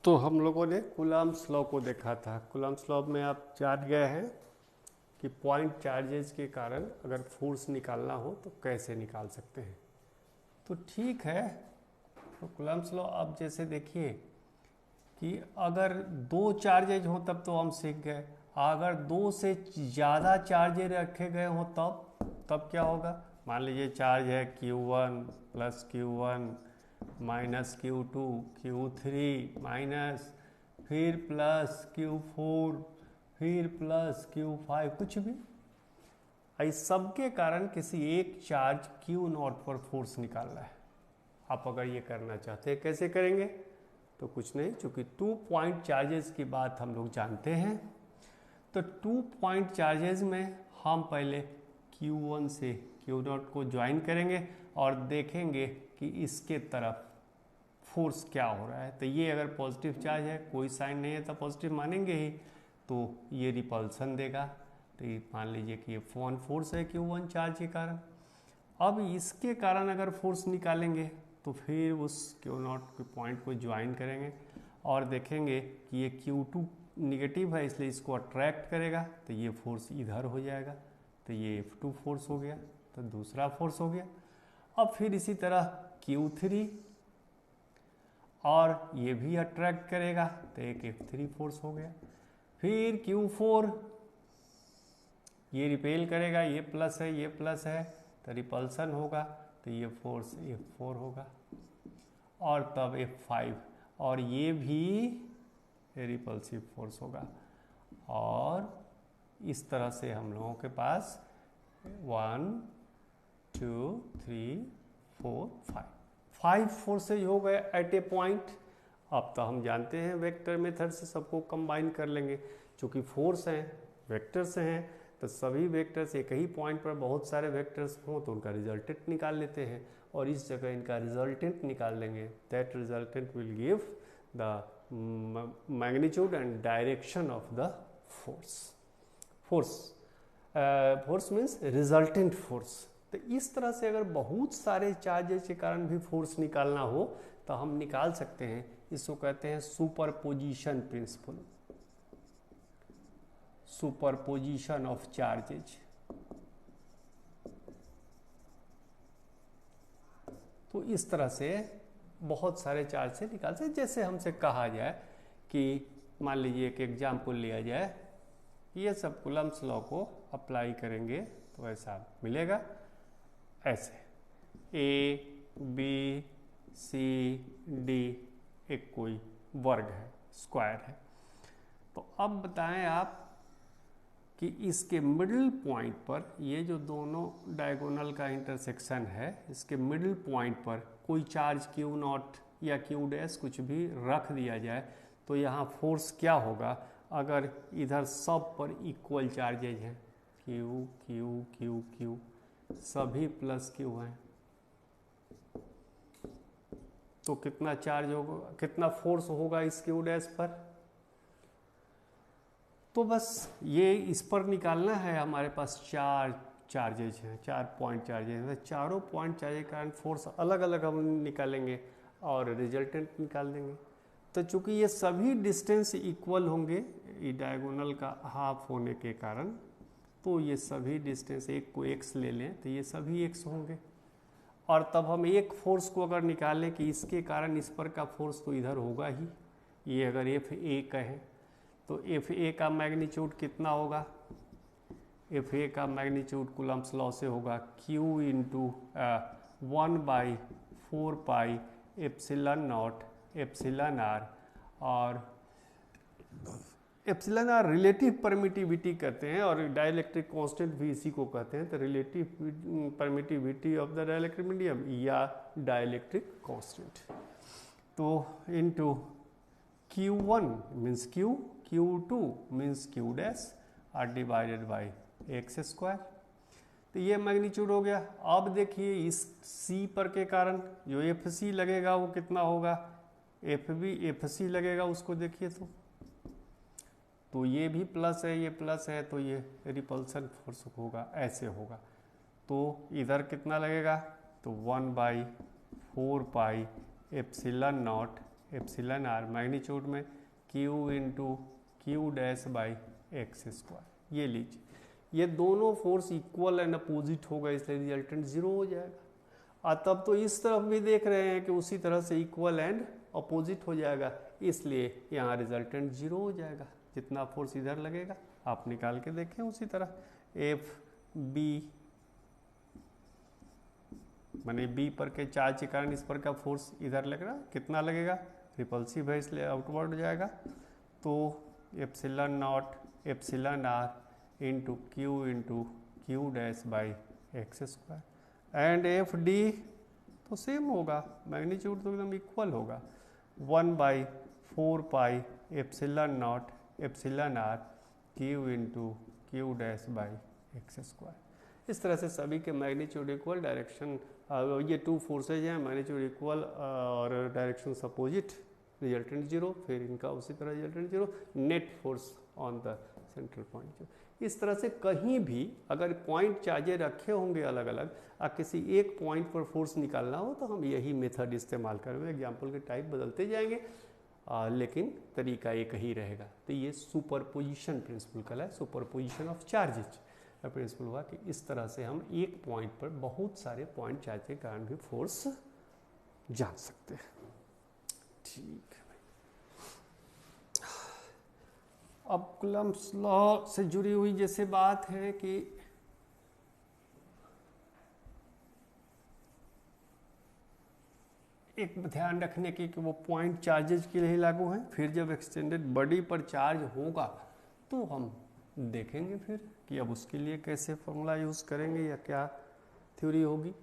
तो हम लोगों ने कूलम्ब्स लॉ को देखा था। कूलम्ब्स लॉ में आप जान गए हैं कि पॉइंट चार्जेस के कारण अगर फोर्स निकालना हो तो कैसे निकाल सकते हैं। तो ठीक है, तो कूलम्ब्स लॉ आप जैसे देखिए कि अगर दो चार्जेज हो तब तो हम सीख गए, अगर दो से ज़्यादा चार्जेज रखे गए हों तब क्या होगा। मान लीजिए चार्ज है Q1 plus Q1 minus Q2 Q3 minus फिर प्लस Q4 फिर प्लस Q5 कुछ भी, इस सब के कारण किसी एक चार्ज Q0 पर फोर्स निकालना है। आप अगर ये करना चाहते हैं कैसे करेंगे, तो कुछ नहीं, चूंकि 2 पॉइंट चार्जेस की बात हम लोग जानते हैं, तो 2 पॉइंट चार्जेस में हम पहले Q1 से Q0 को ज्वाइन करेंगे और देखेंगे कि इसके तरफ फोर्स क्या हो रहा है। तो ये अगर पॉजिटिव चार्ज है, कोई साइन नहीं है तो पॉजिटिव मानेंगे ही, तो ये रिपल्सन देगा। तो ये मान लीजिए कि ये F1 फोर्स है Q1 चार्ज के कारण। अब इसके कारण अगर फोर्स निकालेंगे तो फिर उस Q0 के पॉइंट को ज्वाइन करेंगे और देखेंगे कि ये Q2 निगेटिव है इसलिए इसको अट्रैक्ट करेगा, तो ये फोर्स इधर हो जाएगा, तो ये F2 फोर्स हो गया, तो दूसरा फोर्स हो गया। अब फिर इसी तरह Q3 और ये भी अट्रैक्ट करेगा, तो एक F3 फोर्स हो गया। फिर Q4 ये रिपेल करेगा, ये प्लस है ये प्लस है, तो रिपल्सन होगा, तो ये फोर्स F4 होगा। और तब F5 और ये भी रिपल्सिव फोर्स होगा। और इस तरह से हम लोगों के पास 1 2 3 4 5 फोर्सेज हो गए एट ए पॉइंट। अब तो हम जानते हैं वेक्टर मेथड से सबको कंबाइन कर लेंगे, क्योंकि फोर्स हैं वेक्टर्स हैं, तो सभी वेक्टर्स एक ही पॉइंट पर बहुत सारे वेक्टर्स हों तो उनका रिजल्टेंट निकाल लेते हैं और इस जगह इनका रिजल्टेंट निकाल लेंगे। That resultant will give the magnitude and direction of the force. Force means resultant force. तो इस तरह से अगर बहुत सारे चार्जेस के कारण भी फोर्स निकालना हो तो हम निकाल सकते हैं। इसको कहते हैं superposition principle, superposition of charges. तो इस तरह से बहुत सारे चार्ज से निकाल सकते, जैसे हमसे कहा जाए कि मान लीजिए एक एग्जाम्पल लिया जाए, ये सब कूलम्ब्स लॉ को अप्लाई करेंगे तो ऐसा मिलेगा। ऐसे A B C D एक कोई वर्ग है, स्क्वायर है। तो अब बताएं आप कि इसके मिडिल पॉइंट पर, ये जो दोनों डायगोनल का इंटरसेक्शन है, इसके मिडिल पॉइंट पर कोई चार्ज Q0 या Q' कुछ भी रख दिया जाए तो यहाँ फोर्स क्या होगा। अगर इधर सब पर इक्वल चार्जेज हैं, Q Q Q Q सभी प्लस Q हैं, तो कितना चार्ज होगा, कितना फोर्स होगा इस Q' पर। तो बस ये इस पर निकालना है। हमारे पास 4 चार्जेज हैं, 4 पॉइंट चार्जेज हैं, चारों पॉइंट चार्जेज के कारण फोर्स अलग अलग हम निकालेंगे और रिजल्टेंट निकाल देंगे। तो चूंकि ये सभी डिस्टेंस इक्वल होंगे, ये डायगोनल का हाफ होने के कारण, तो ये सभी डिस्टेंस, एक को x ले लें तो ये सभी x होंगे। और तब हम एक फोर्स को अगर निकालें कि इसके कारण इस पर का फोर्स तो इधर होगा ही, ये अगर Fa कहें तो Fa का मैग्नीट्यूड कितना होगा। Fa का मैग्नीट्यूड कूलम्ब्स लॉ से होगा Q into 1/4 pi epsilon not epsilon r. और एप्सिलॉन आर रिलेटिव परमिटिविटी कहते हैं और डाइलेक्ट्रिक कांस्टेंट भी इसी को कहते हैं। तो relative permittivity of the dielectric medium या डाइलेक्ट्रिक कांस्टेंट, तो into Q1 means Q, Q2 means Q' और डिवाइडेड बाई x स्क्वायर। तो ये मैग्नीट्यूड हो गया। अब देखिए इस C पर के कारण जो FC लगेगा वो कितना होगा, FB FC लगेगा उसको देखिए तो ये भी प्लस है ये प्लस है, तो ये रिपल्सन फोर्स होगा, ऐसे होगा। तो इधर कितना लगेगा, तो 1/4 pi epsilon not epsilon R, magnitude में Q into Q dash by x square. ये लीजिए, ये दोनों फोर्स इक्वल एंड अपोजिट होगा, इसलिए रिजल्टेंट जीरो हो जाएगा। तब तो इस तरफ भी देख रहे हैं कि उसी तरह से इक्वल एंड अपोजिट हो जाएगा, इसलिए यहाँ रिजल्टेंट जीरो हो जाएगा। जितना फोर्स इधर लगेगा आप निकाल के देखें उसी तरह, एफ बी माने बी पर के चार्ज के कारण इस पर का फोर्स इधर लग रहा है, कितना लगेगा, रिपल्सिव है इसलिए आउटवर्ड जाएगा। तो epsilon not epsilon r into Q dash by x square and F D तो सेम होगा, मैग्नीट्यूड तो एकदम इक्वल होगा, 1/4 pi epsilon not epsilon r Q dash by x square. इस तरह से सभी के मैग्नीट्यूड इक्वल, डायरेक्शन ये टू फोर्सेज हैं, मैग्नीट्यूड इक्वल और डायरेक्शन अपोजिट, रिजल्टेंट जीरो, फिर इनका उसी तरह resultant zero, net force on the central point. इस तरह से कहीं भी अगर पॉइंट चार्जेस रखे होंगे अलग अलग और किसी एक पॉइंट पर फोर्स निकालना हो तो हम यही मेथड इस्तेमाल करेंगे। एग्जाम्पल के टाइप बदलते जाएंगे लेकिन तरीका एक ही रहेगा। तो ये सुपरपोजिशन प्रिंसिपल कहलाता है, सुपरपोजिशन ऑफ चार्जेज का प्रिंसिपल हुआ कि इस तरह से हम एक पॉइंट पर बहुत सारे पॉइंट चार्ज के कारण भी फोर्स जान सकते हैं। ठीक है भाई, अब कूलम्ब्स लॉ से जुड़ी हुई जैसे बात है कि एक ध्यान रखने की कि वो पॉइंट चार्जेज के लिए लागू है, फिर जब एक्सटेंडेड बॉडी पर चार्ज होगा तो हम देखेंगे फिर कि अब उसके लिए कैसे फॉर्मूला यूज करेंगे या क्या थ्योरी होगी।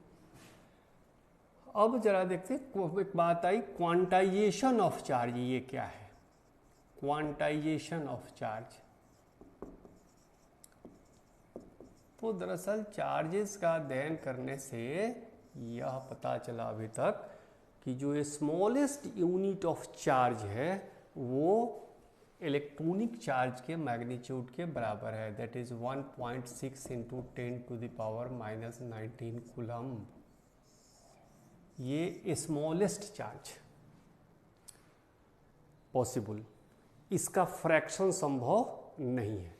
अब जरा देखते हैं, एक बात आई क्वांटाइजेशन ऑफ चार्ज, ये क्या है क्वांटाइजेशन ऑफ चार्ज। तो दरअसल चार्जेस का अध्ययन करने से यह पता चला अभी तक कि जो स्मॉलेस्ट यूनिट ऑफ चार्ज है वो इलेक्ट्रॉनिक चार्ज के मैग्नीट्यूड के बराबर है, दैट इज 1.6 इंटू 10⁻⁻19 कूलम्ब। ये स्मॉलेस्ट चार्ज पॉसिबल, इसका फ्रैक्शन संभव नहीं है।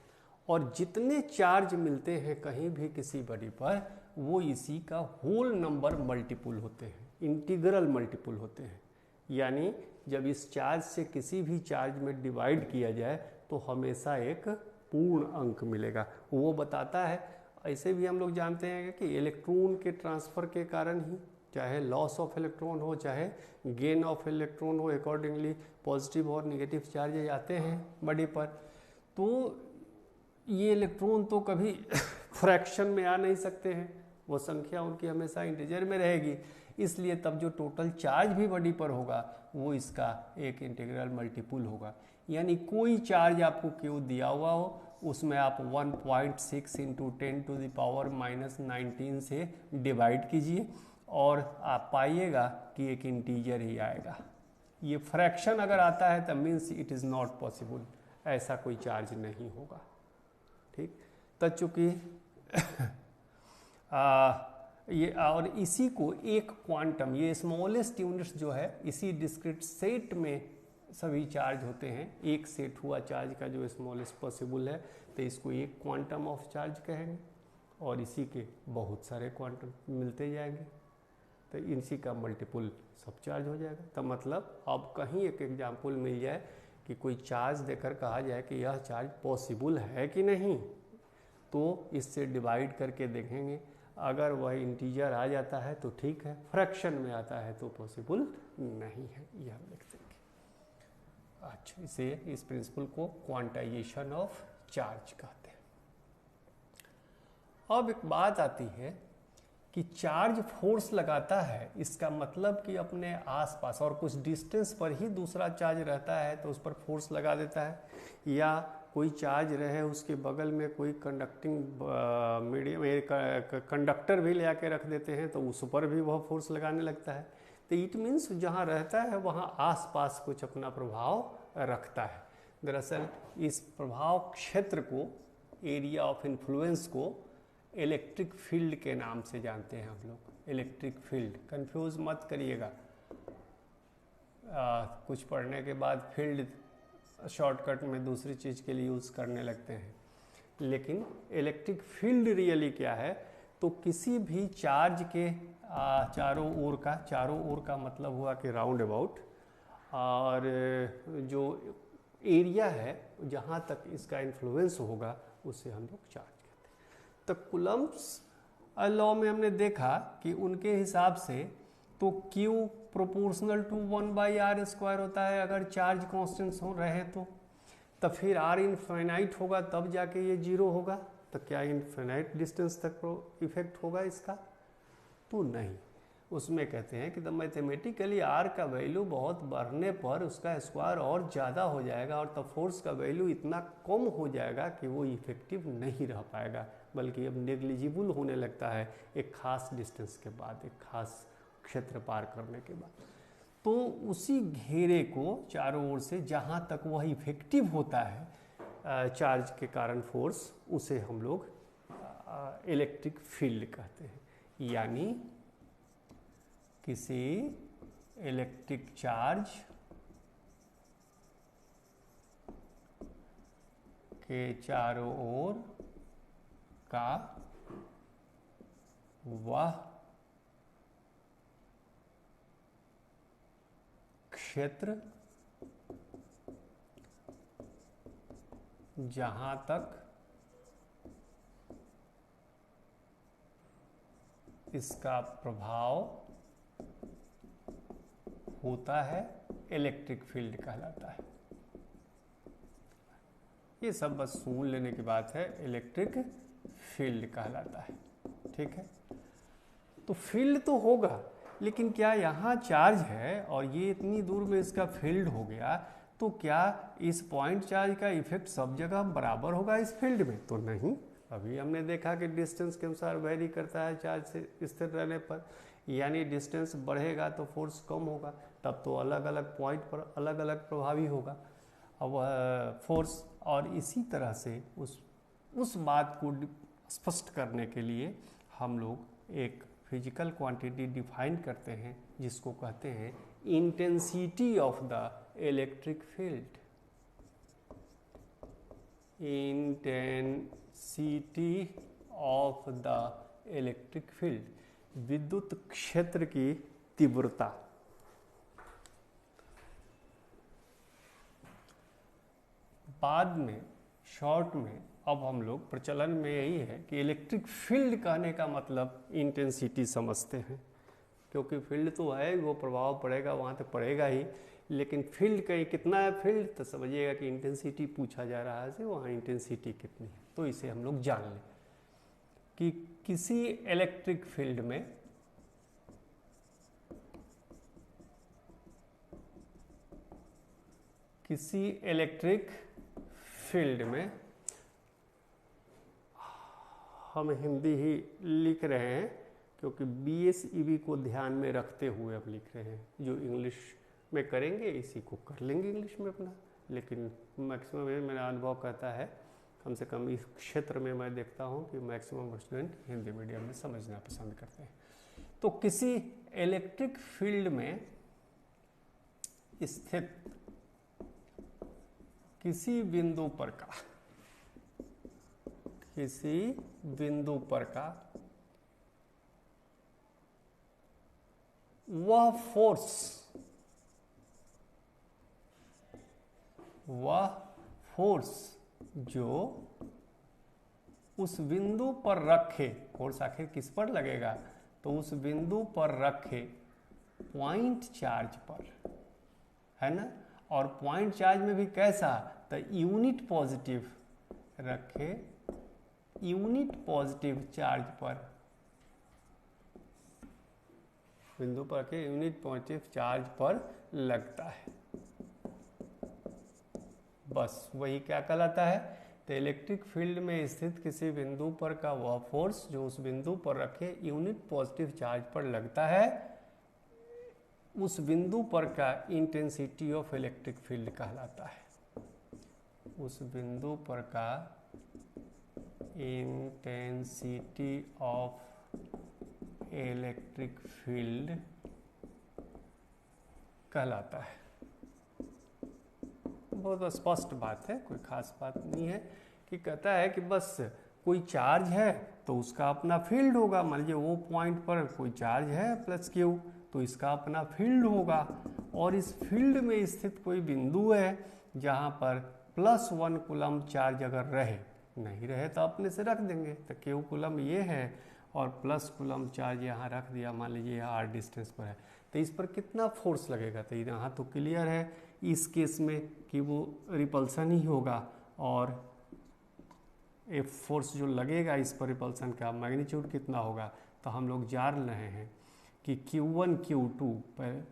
और जितने चार्ज मिलते हैं कहीं भी किसी बॉडी पर वो इसी का होल नंबर मल्टीपुल होते हैं, इंटीग्रल मल्टीपुल होते हैं। यानी जब इस चार्ज से किसी भी चार्ज में डिवाइड किया जाए तो हमेशा एक पूर्ण अंक मिलेगा, वो बताता है। ऐसे भी हम लोग जानते हैं कि इलेक्ट्रॉन के ट्रांसफ़र के कारण ही, चाहे लॉस ऑफ इलेक्ट्रॉन हो चाहे गेन ऑफ इलेक्ट्रॉन हो, अकॉर्डिंगली पॉजिटिव और निगेटिव चार्जेज आते हैं बॉडी पर। तो ये इलेक्ट्रॉन तो कभी फ्रैक्शन में आ नहीं सकते हैं, वो संख्या उनकी हमेशा इंटीजर में रहेगी, इसलिए तब जो टोटल चार्ज भी बॉडी पर होगा वो इसका एक इंटीग्रल मल्टीपुल होगा। यानी कोई चार्ज आपको क्यू दिया हुआ हो उसमें आप 1.6 इंटू 10⁻⁻19 से डिवाइड कीजिए और आप पाइएगा कि एक इंटीजर ही आएगा। ये फ्रैक्शन अगर आता है तब means it is not possible, ऐसा कोई चार्ज नहीं होगा। ठीक, तो चूँकि ये और इसी को एक क्वांटम, ये स्मॉलेस्ट यूनिट्स जो है इसी डिस्क्रीट सेट में सभी चार्ज होते हैं। एक सेट हुआ चार्ज का जो स्मॉलेस्ट पॉसिबल है तो इसको एक क्वांटम ऑफ चार्ज कहेंगे और इसी के बहुत सारे क्वांटम मिलते जाएंगे तो इसी का मल्टीपुल सब चार्ज हो जाएगा। तो मतलब अब कहीं एक एग्जाम्पल मिल जाए कि कोई चार्ज देकर कहा जाए कि यह चार्ज पॉसिबल है कि नहीं, तो इससे डिवाइड करके देखेंगे, अगर वह इंटीजर आ जाता है तो ठीक है, फ्रैक्शन में आता है तो पॉसिबल नहीं है, यह हम लिख देंगे। अच्छा, इसे इस प्रिंसिपल को क्वांटाइजेशन ऑफ चार्ज कहते हैं। अब एक बात आती है कि चार्ज फोर्स लगाता है, इसका मतलब कि अपने आसपास और कुछ डिस्टेंस पर ही दूसरा चार्ज रहता है तो उस पर फोर्स लगा देता है, या कोई चार्ज रहे उसके बगल में कोई कंडक्टिंग मीडियम कंडक्टर भी ले आके रख देते हैं तो उस पर भी वह फोर्स लगाने लगता है। तो इट मीन्स जहाँ रहता है वहाँ आसपास कुछ अपना प्रभाव रखता है। दरअसल इस प्रभाव क्षेत्र को, एरिया ऑफ इन्फ्लुएंस को इलेक्ट्रिक फील्ड के नाम से जानते हैं हम लोग। इलेक्ट्रिक फील्ड, कंफ्यूज मत करिएगा, कुछ पढ़ने के बाद फील्ड शॉर्टकट में दूसरी चीज़ के लिए यूज़ करने लगते हैं। लेकिन इलेक्ट्रिक फील्ड रियली क्या है, तो किसी भी चार्ज के चारों ओर का मतलब हुआ कि राउंड अबाउट, और जो एरिया है जहाँ तक इसका इन्फ्लुएंस होगा उसे हम लोग चार्ज कहते हैं। तो कूलम्ब्स लॉ में हमने देखा कि उनके हिसाब से तो Q प्रोपोर्शनल टू 1/r² होता है अगर चार्ज कॉन्स्टेंट्स हो रहे तो फिर R इनफाइनाइट होगा तब जाके ये 0 होगा। तो क्या इनफाइनाइट डिस्टेंस तक इफेक्ट होगा इसका? तो नहीं, उसमें कहते हैं कि द मैथमेटिकली R का वैल्यू बहुत बढ़ने पर उसका स्क्वायर और ज़्यादा हो जाएगा और तब फोर्स का वैल्यू इतना कम हो जाएगा कि वो इफेक्टिव नहीं रह पाएगा, बल्कि अब नेग्लिजिबल होने लगता है एक खास डिस्टेंस के बाद, एक खास क्षेत्र पार करने के बाद। तो उसी घेरे को चारों ओर से जहाँ तक वह इफेक्टिव होता है चार्ज के कारण फोर्स, उसे हम लोग इलेक्ट्रिक फील्ड कहते हैं। यानी किसी इलेक्ट्रिक चार्ज के चारों ओर का वह क्षेत्र जहां तक इसका प्रभाव होता है इलेक्ट्रिक फील्ड कहलाता है। ये सब बस सुन लेने की बात है, इलेक्ट्रिक फील्ड कहलाता है। ठीक है, तो फील्ड तो होगा, लेकिन क्या यहाँ चार्ज है और ये इतनी दूर में इसका फील्ड हो गया, तो क्या इस पॉइंट चार्ज का इफेक्ट सब जगह बराबर होगा इस फील्ड में? तो नहीं। अभी हमने देखा कि डिस्टेंस के अनुसार वेरी करता है चार्ज से स्थिर रहने पर, यानी डिस्टेंस बढ़ेगा तो फोर्स कम होगा, तब तो अलग अलग पॉइंट पर अलग अलग प्रभावी होगा अब फोर्स। और इसी तरह से उस बात को स्पष्ट करने के लिए हम लोग एक फिजिकल क्वांटिटी डिफाइन करते हैं जिसको कहते हैं intensity of the electric field. Intensity of the electric field, विद्युत क्षेत्र की तीव्रता। बाद में शॉर्ट में अब हम लोग प्रचलन में यही है कि इलेक्ट्रिक फील्ड कहने का मतलब इंटेंसिटी समझते हैं, क्योंकि फील्ड तो है, वो प्रभाव पड़ेगा वहाँ तक पड़ेगा ही, लेकिन फील्ड कहीं कितना है फील्ड, तो समझिएगा कि इंटेंसिटी पूछा जा रहा है, वहाँ इंटेंसिटी कितनी है। तो इसे हम लोग जान लें कि किसी इलेक्ट्रिक फील्ड में हम हिंदी ही लिख रहे हैं क्योंकि BSEB को ध्यान में रखते हुए अब लिख रहे हैं। जो इंग्लिश में करेंगे इसी को कर लेंगे इंग्लिश में अपना, लेकिन मैक्सिमम मेरा अनुभव कहता है, कम से कम इस क्षेत्र में मैं देखता हूं कि मैक्सिमम स्टूडेंट हिंदी मीडियम में समझना पसंद करते हैं। तो किसी इलेक्ट्रिक फील्ड में स्थित किसी बिंदु पर का वह फोर्स जो उस बिंदु पर रखे, फोर्स आखिर किस पर लगेगा, तो उस बिंदु पर रखे पॉइंट चार्ज पर, है ना। और पॉइंट चार्ज में भी कैसा, तो यूनिट पॉजिटिव रखे, यूनिट पॉजिटिव चार्ज पर, बिंदु पर के यूनिट पॉजिटिव चार्ज पर लगता है। बस वही क्या कहलाता है, तो इलेक्ट्रिक फील्ड में स्थित किसी बिंदु पर का वह फोर्स जो उस बिंदु पर रखे यूनिट पॉजिटिव चार्ज पर लगता है, उस बिंदु पर का इंटेंसिटी ऑफ इलेक्ट्रिक फील्ड कहलाता है। उस बिंदु पर का इंटेंसिटी ऑफ इलेक्ट्रिक फील्ड कहलाता है। बहुत स्पष्ट बात है, कोई खास बात नहीं है कि कहता है कि बस कोई चार्ज है तो उसका अपना फील्ड होगा। मान लीजिए वो पॉइंट पर कोई चार्ज है प्लस क्यू, तो इसका अपना फील्ड होगा, और इस फील्ड में स्थित कोई बिंदु है जहाँ पर +1 कूलम चार्ज अगर रहे, नहीं रहे तो अपने से रख देंगे। तो क्यू कूलम ये है और प्लस कूलम चार्ज यहाँ रख दिया, मान लीजिए यहाँ r डिस्टेंस पर है, तो इस पर कितना फोर्स लगेगा। तो यहाँ तो क्लियर है इस केस में कि वो रिपल्सन ही होगा, और एफ फोर्स जो लगेगा इस पर रिपल्सन का मैग्नीट्यूड कितना होगा। तो हम लोग जान रहे हैं कि Q1 Q2 पर,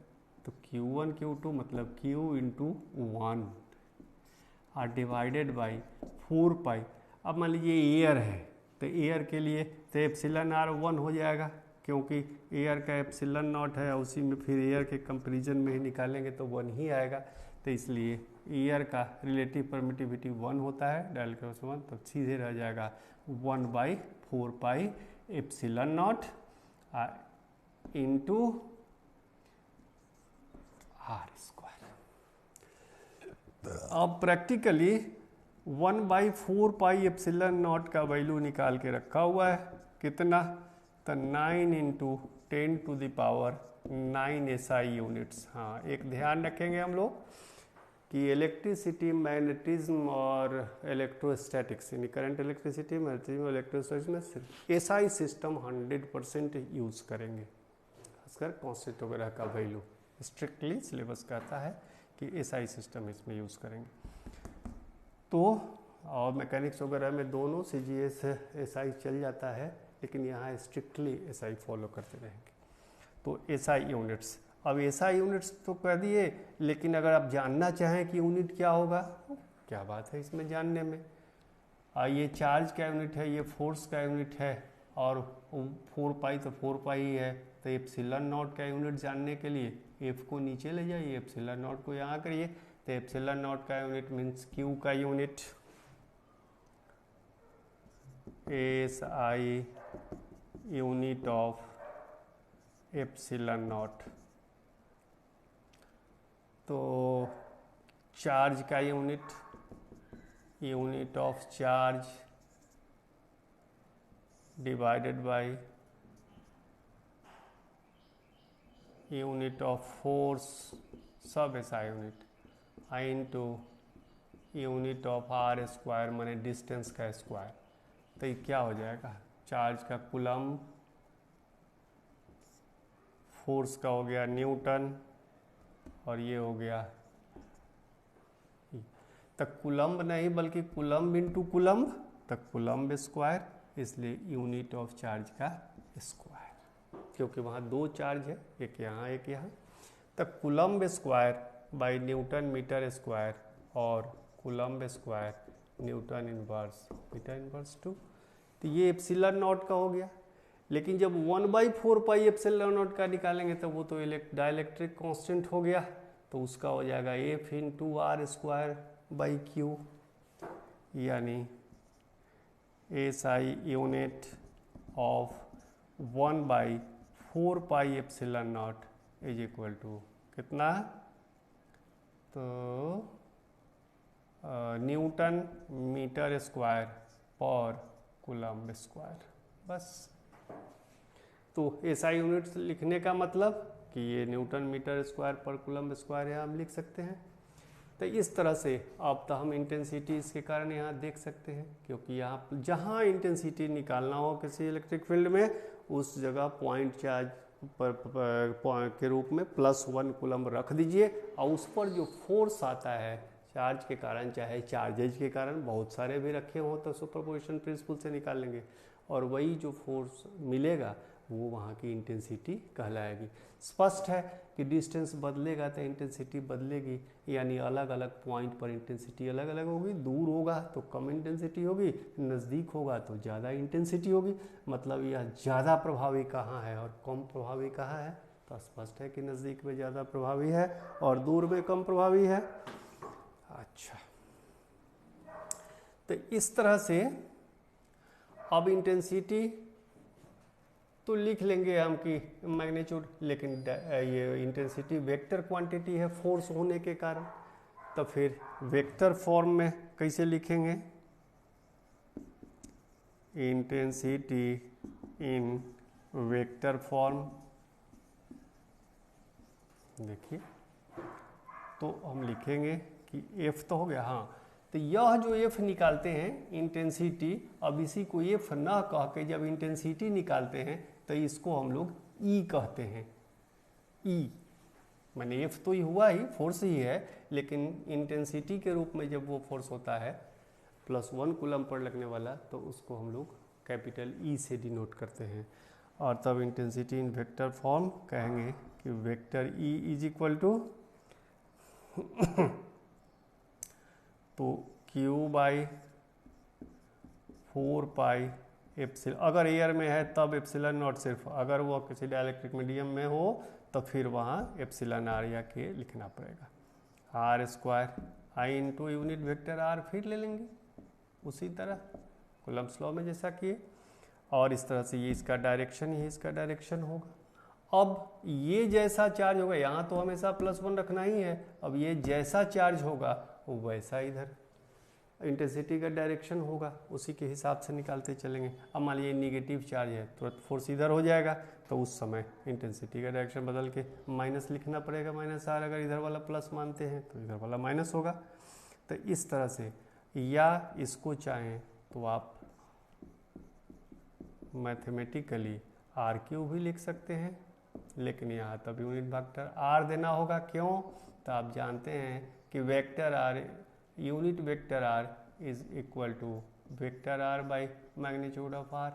तो Q1 Q2 मतलब Q × 1 और डिवाइडेड बाई 4 पाई। अब मान लीजिए एयर है, तो एयर के लिए तो एप्सिलन r 1 हो जाएगा, क्योंकि एयर का एप्सिलन नॉट है, उसी में फिर एयर के कंपैरिजन में ही निकालेंगे तो 1 ही आएगा। तो इसलिए एयर का रिलेटिव परमिटिविटी 1 होता है, डायल क्रॉस 1, तो सीधे रह जाएगा 1/4 pi epsilon not into r²। अब प्रैक्टिकली 1/4 पाई एप्सिलन नॉट का वैल्यू निकाल के रखा हुआ है, कितना, तो 9 × 10⁻9 SI यूनिट्स। हाँ, एक ध्यान रखेंगे हम लोग कि इलेक्ट्रिसिटी, मैग्नेटिज्म और इलेक्ट्रोस्टैटिक्स, यानी करंट, इलेक्ट्रिसिटी, मैग्नेटिज्म, इलेक्ट्रोस्टैटिक्स में SI सिस्टम 100% यूज़ करेंगे, खासकर कॉन्स्टेंट वगैरह का वैल्यू स्ट्रिक्टली सिलेबस कहता है कि SI सिस्टम इसमें यूज़ करेंगे। तो और मैकेनिक्स वगैरह में दोनों CGS SI चल जाता है, लेकिन यहाँ स्ट्रिक्टली SI फॉलो करते रहेंगे। तो SI यूनिट्स, अब SI यूनिट्स तो कह दिए, लेकिन अगर आप जानना चाहें कि यूनिट क्या होगा, क्या बात है इसमें जानने में। ये चार्ज का यूनिट है, ये फोर्स का यूनिट है, और 4 पाई तो 4 पाई ही है। तो एप्सिलन नॉट का यूनिट जानने के लिए F को नीचे ले जाइए, एप्सिलन नॉट को यहाँ करिए, तो एप्सिलन नॉट का यूनिट मीन्स Q का unit, SI unit of epsilon naught. तो चार्ज का unit, unit of charge divided by unit of force, सब SI unit, into unit of r² माने डिस्टेंस का स्क्वायर। तो ये क्या हो जाएगा, चार्ज का कूलम, फोर्स का हो गया न्यूटन, और ये हो गया, तक कूलम्ब नहीं बल्कि कूलम्ब इंटू कूलम्ब, तक कूलम्ब स्क्वायर, इसलिए यूनिट ऑफ चार्ज का स्क्वायर, क्योंकि वहाँ 2 चार्ज है, एक यहाँ एक यहाँ। तक coulomb square by newton metre square, और coulomb square newton inverse metre inverse 2। तो ये एप्सिलन नॉट का हो गया। लेकिन जब 1/4 पाई एप्सिलन नॉट का निकालेंगे तो वो तो डाइलेक्ट्रिक कांस्टेंट हो गया, तो उसका हो जाएगा F × r²/Q, यानी SI unit of 1/4 pi epsilon not is equal to कितना, तो newton metre square per coulomb square. बस, तो SI यूनिट्स लिखने का मतलब कि ये newton metre square per coulomb square है, हम लिख सकते हैं। तो इस तरह से अब तो हम इंटेंसिटी इसके कारण यहाँ देख सकते हैं, क्योंकि यहाँ जहाँ इंटेंसिटी निकालना हो किसी इलेक्ट्रिक फील्ड में, उस जगह पॉइंट चार्ज के रूप में +1 कूलम्ब रख दीजिए, और उस पर जो फोर्स आता है चार्ज के कारण, चाहे चार्जेज के कारण बहुत सारे भी रखे हों तो सुपरपोजिशन प्रिंसिपल से निकाल लेंगे, और वही जो फोर्स मिलेगा वो वहाँ की इंटेंसिटी कहलाएगी। स्पष्ट है कि डिस्टेंस बदलेगा तो इंटेंसिटी बदलेगी, यानी अलग अलग पॉइंट पर इंटेंसिटी अलग अलग होगी। दूर होगा तो कम इंटेंसिटी होगी, नज़दीक होगा तो ज़्यादा इंटेंसिटी होगी। मतलब यह ज़्यादा प्रभावी कहाँ है और कम प्रभावी कहाँ है, तो स्पष्ट है कि नज़दीक में ज़्यादा प्रभावी है और दूर में कम प्रभावी है। अच्छा, तो इस तरह से अब इंटेंसिटी तो लिख लेंगे हम कि मैग्नीट्यूड, लेकिन ये इंटेंसिटी वेक्टर क्वांटिटी है फोर्स होने के कारण, तो फिर वेक्टर फॉर्म में कैसे लिखेंगे? Intensity in vector form. देखिए, तो हम लिखेंगे कि F तो हो गया, हाँ, तो यह जो F निकालते हैं इंटेंसिटी, अब इसी को F ना कह के जब इंटेंसिटी निकालते हैं तो इसको हम लोग E कहते हैं। E माने F तो ही हुआ ही, फोर्स ही है, लेकिन इंटेंसिटी के रूप में जब वो फोर्स होता है +1 कूलम पर लगने वाला, तो उसको हम लोग कैपिटल E से डिनोट करते हैं। और तब इंटेंसिटी इन वेक्टर फॉर्म कहेंगे कि vector E is equal to तो Q/4π एप्सिलॉन, अगर एयर में है तब एप्सिलॉन नॉट सिर्फ, अगर वो किसी डाइलेक्ट्रिक मीडियम में हो तो फिर वहाँ एप्सिलॉन आर या के लिखना पड़ेगा। r² I into unit vector r फिर ले लेंगे उसी तरह कूलम्ब्स लॉ में जैसा किए, और इस तरह से ये इसका डायरेक्शन ही इसका डायरेक्शन होगा। अब ये जैसा चार्ज होगा, यहाँ तो हमेशा +1 रखना ही है, अब ये जैसा चार्ज होगा वैसा इधर इंटेंसिटी का डायरेक्शन होगा, उसी के हिसाब से निकालते चलेंगे। अब मान लीजिए निगेटिव चार्ज है, तुरंत फोर्स इधर हो जाएगा, तो उस समय इंटेंसिटी का डायरेक्शन बदल के माइनस लिखना पड़ेगा, -r, अगर इधर वाला प्लस मानते हैं तो इधर वाला माइनस होगा। तो इस तरह से, या इसको चाहें तो आप मैथमेटिकली r³ भी लिख सकते हैं, लेकिन यहाँ तब यूनिट वेक्टर r देना होगा। क्यों? तो आप जानते हैं कि vector r, unit vector r is equal to vector r by magnitude of r।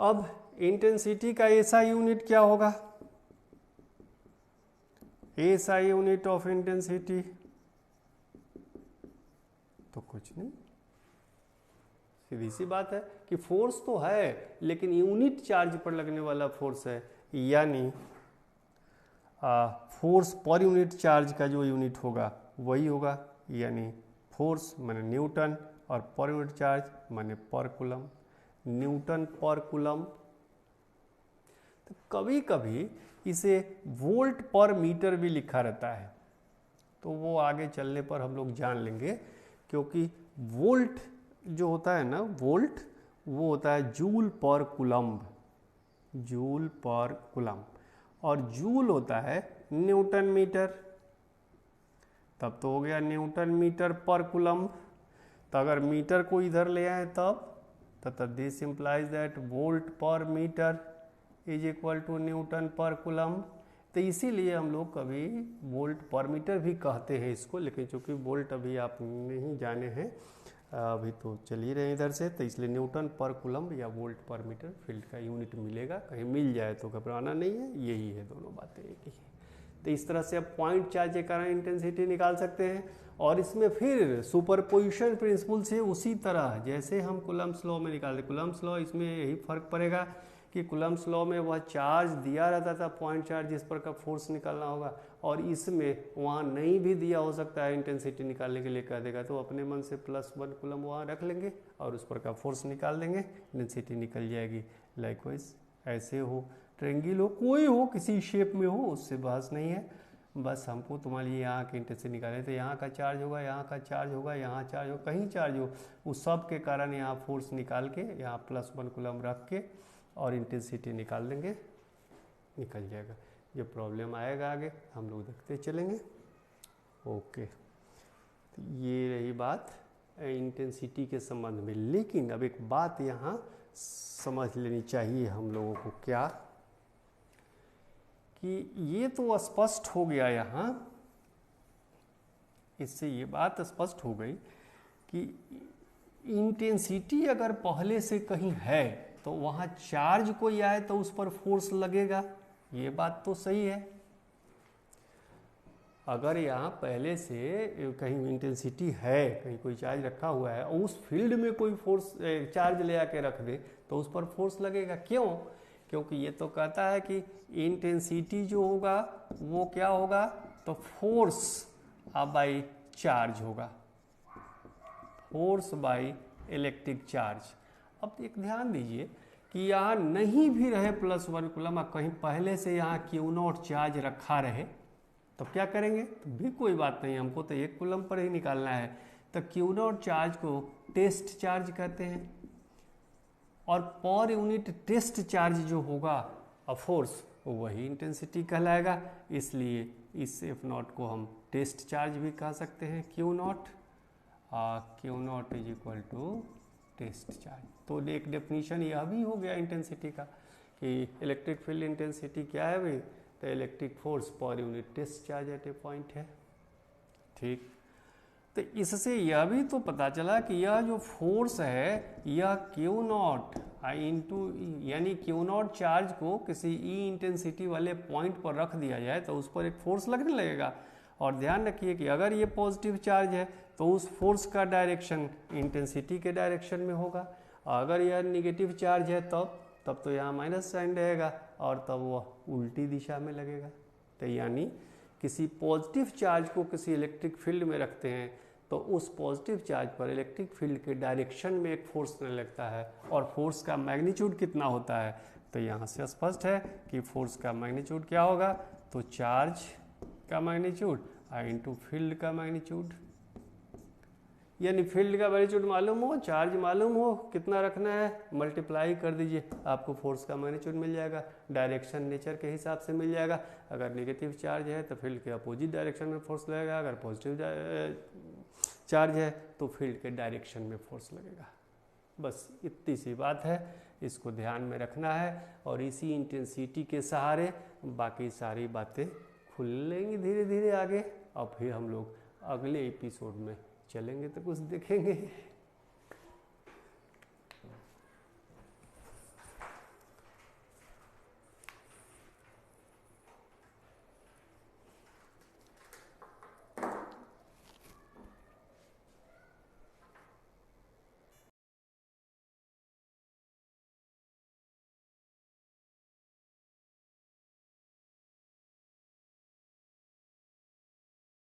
अब इंटेंसिटी का ऐसा यूनिट क्या होगा? ऐसा यूनिट ऑफ इंटेंसिटी तो कुछ नहीं, सीधी सी बात है कि फोर्स तो है, लेकिन यूनिट चार्ज पर लगने वाला फोर्स है, यानी फोर्स पर यूनिट चार्ज का जो यूनिट होगा वही होगा, यानी फोर्स माने न्यूटन और पर यूनिट चार्ज माने पर कूलम, न्यूटन पर कूलम। तो कभी कभी इसे वोल्ट पर मीटर भी लिखा रहता है, तो वो आगे चलने पर हम लोग जान लेंगे, क्योंकि वोल्ट जो होता है ना, वोल्ट वो होता है जूल पर कूलम्ब, जूल पर कूलम्ब, और जूल होता है न्यूटन मीटर, तब तो हो गया न्यूटन मीटर पर कूलम्ब। तो अगर मीटर को इधर ले आए तब this implies that volt per metre is equal to newton per coulomb. तो इसीलिए हम लोग कभी वोल्ट पर मीटर भी कहते हैं इसको, लेकिन चूंकि वोल्ट अभी आप नहीं जाने हैं, अभी तो चल ही रहे हैं इधर से, तो इसलिए न्यूटन पर कूलम्ब या वोल्ट पर मीटर फील्ड का यूनिट मिलेगा, कहीं मिल जाए तो घबराना नहीं है, यही है, दोनों बातें एक ही है। तो इस तरह से आप पॉइंट चार्ज के कारण इंटेंसिटी निकाल सकते हैं, और इसमें फिर सुपरपोजिशन प्रिंसिपल से उसी तरह जैसे हम कूलम्ब्स लॉ में निकालते, कूलम्ब्स लॉ इसमें यही फर्क पड़ेगा कि कूलम्ब्स लॉ में वह चार्ज दिया रहता था, पॉइंट चार्ज जिस पर का फोर्स निकालना होगा, और इसमें वहाँ नहीं भी दिया हो सकता है, इंटेंसिटी निकालने के लिए कह देगा तो अपने मन से +1 कूलम वहाँ रख लेंगे और उस पर का फोर्स निकाल देंगे, इंटेंसिटी निकल जाएगी। लाइकवाइज ऐसे हो, ट्रेंगल हो, कोई हो, किसी शेप में हो, उससे बहस नहीं है, बस हमको तुम्हारे लिए यहाँ की इंटेंसिटी निकाले, तो यहाँ का चार्ज होगा, यहाँ का चार्ज होगा, यहाँ चार्ज हो, कहीं चार्ज हो, उस सब के कारण यहाँ फोर्स निकाल के यहाँ +1 कूलम रख के और इंटेंसिटी निकाल देंगे, निकल जाएगा। जो प्रॉब्लम आएगा आगे हम लोग देखते चलेंगे। ओके, तो ये रही बात इंटेंसिटी के संबंध में। लेकिन अब एक बात यहाँ समझ लेनी चाहिए हम लोगों को, क्या कि ये तो स्पष्ट हो गया यहाँ, इससे ये बात स्पष्ट हो गई कि इंटेंसिटी अगर पहले से कहीं है तो वहाँ चार्ज कोई आए तो उस पर फोर्स लगेगा, ये बात तो सही है। अगर यहाँ पहले से कहीं इंटेंसिटी है, कहीं कोई चार्ज रखा हुआ है और उस फील्ड में कोई फोर्स चार्ज ले आके रख दे तो उस पर फोर्स लगेगा। क्यों? क्योंकि ये तो कहता है कि इंटेंसिटी जो होगा वो क्या होगा, तो फोर्स बाई चार्ज होगा, फोर्स बाई इलेक्ट्रिक चार्ज। अब एक ध्यान दीजिए कि यहाँ नहीं भी रहे +1 कूलम और कहीं पहले से यहाँ Q0 चार्ज रखा रहे तो क्या करेंगे? तो भी कोई बात नहीं, हमको तो 1 कूलम पर ही निकालना है। तो Q0 चार्ज को टेस्ट चार्ज कहते हैं और पर यूनिट टेस्ट चार्ज जो होगा ऑफ कोर्स वही इंटेंसिटी कहलाएगा, इसलिए इस F0 को हम टेस्ट चार्ज भी कह सकते हैं Q0 is equal to test charge. तो एक डेफिनीशन यह भी हो गया इंटेंसिटी का कि इलेक्ट्रिक फील्ड इंटेंसिटी क्या है भाई? तो electric force per unit test charge at a point है। ठीक, तो इससे यह भी तो पता चला कि यह जो फोर्स है यह Q0 इंटू यानी Q0 चार्ज को किसी E इंटेंसिटी वाले पॉइंट पर रख दिया जाए तो उस पर एक फोर्स लगने लगेगा। और ध्यान रखिए कि अगर ये पॉजिटिव चार्ज है तो उस फोर्स का डायरेक्शन इंटेंसिटी के डायरेक्शन में होगा, अगर यह निगेटिव चार्ज है तब तो यहाँ माइनस साइन रहेगा और तब वह उल्टी दिशा में लगेगा। तो यानी किसी पॉजिटिव चार्ज को किसी इलेक्ट्रिक फील्ड में रखते हैं तो उस पॉजिटिव चार्ज पर इलेक्ट्रिक फील्ड के डायरेक्शन में एक फोर्स लगने लगता है और फोर्स का मैग्नीट्यूड कितना होता है? तो यहाँ से स्पष्ट है कि फोर्स का मैग्नीट्यूड क्या होगा? तो चार्ज का मैग्नीट्यूड इंटू फील्ड का मैग्नीट्यूड, यानी फील्ड का मैग्नीट्यूड मालूम हो, चार्ज मालूम हो, कितना रखना है मल्टीप्लाई कर दीजिए, आपको फोर्स का मैग्नीट्यूड मिल जाएगा। डायरेक्शन नेचर के हिसाब से मिल जाएगा, अगर नेगेटिव चार्ज है तो फील्ड के अपोजिट डायरेक्शन में फोर्स लगेगा, अगर पॉजिटिव चार्ज है तो फील्ड के डायरेक्शन में फोर्स लगेगा। बस इतनी सी बात है, इसको ध्यान में रखना है और इसी इंटेंसिटी के सहारे बाकी सारी बातें खुलेंगी धीरे धीरे आगे और फिर हम लोग अगले एपिसोड में चलेंगे तो कुछ देखेंगे।